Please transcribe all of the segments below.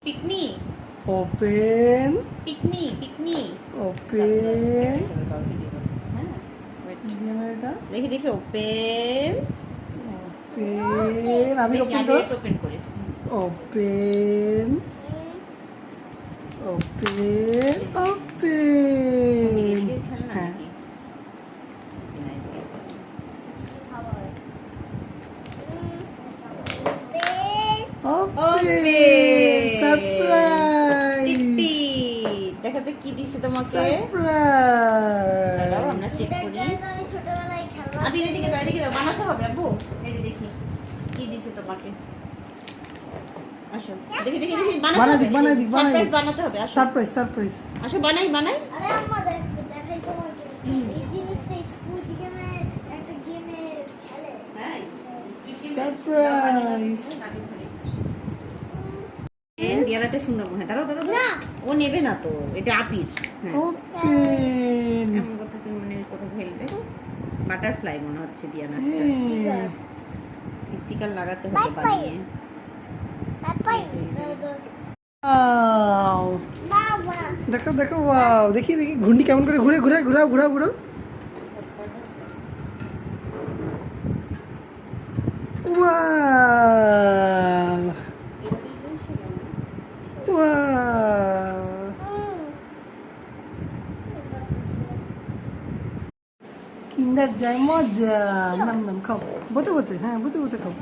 পিকনি open পিকনি পিকনি open হ্যাঁ এটা দেখি দেখি ওপেন ওপেন আমি ওপেন ওপেন করে ওপেন ওপেন ওপেন হ্যাঁ ওপেন সারপ্রাইজ দেখো তো কি দিছে তোমাকে সারপ্রাইজ আমরা চেক করি আদি এদিকে দাও এদিকে দাও বানাতে হবে আব্বু এই যে দেখি কি দিছে তোমাকে আসো দেখি দেখি দেখি বানাই দিক সারপ্রাইজ বানাতে হবে আসো সারপ্রাইজ আসো বানাই আরে আম্মা দেখাই তোমাকে এই জিনিসটা স্কুল গেমে একটা গেমে খেলে হ্যাঁ সারপ্রাইজ দিয়ালাটা সুন্দর মনে হয় দাঁড়াও দাঁড়াও না। ও নেবে না তো এটা আপিস হ্যাঁ ওপেন এমন কথা তুমি মনে কোথাও ফেলবে বাটারফ্লাই মনে হচ্ছে দিয়ানা স্টিকার লাগাতে হবে বাই বাই। বানিয়ে পাপাই ওয়াও বাবা দেখো দেখো ওয়াও দেখি দেখি ঘুন্ডি কেমন করে ঘুরে ঘুরে ঘুরাও ঘুরাও ঘুরাও ওয়াও ওয়াও কিন্ডার যায় মজা নাম নাম খাও বতে বতে হ্যাঁ বতে বতে খাও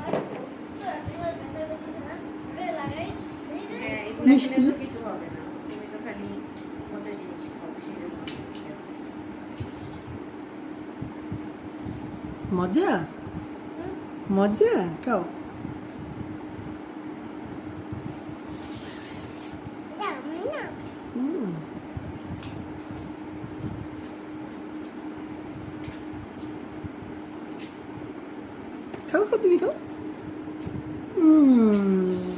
মিষ্টি। কিছু হবে না তুমি তো খালি মজা জিনিস খাও সেরকম। মজা মজা খাও হুম খাও খাও তুমি খাও হুম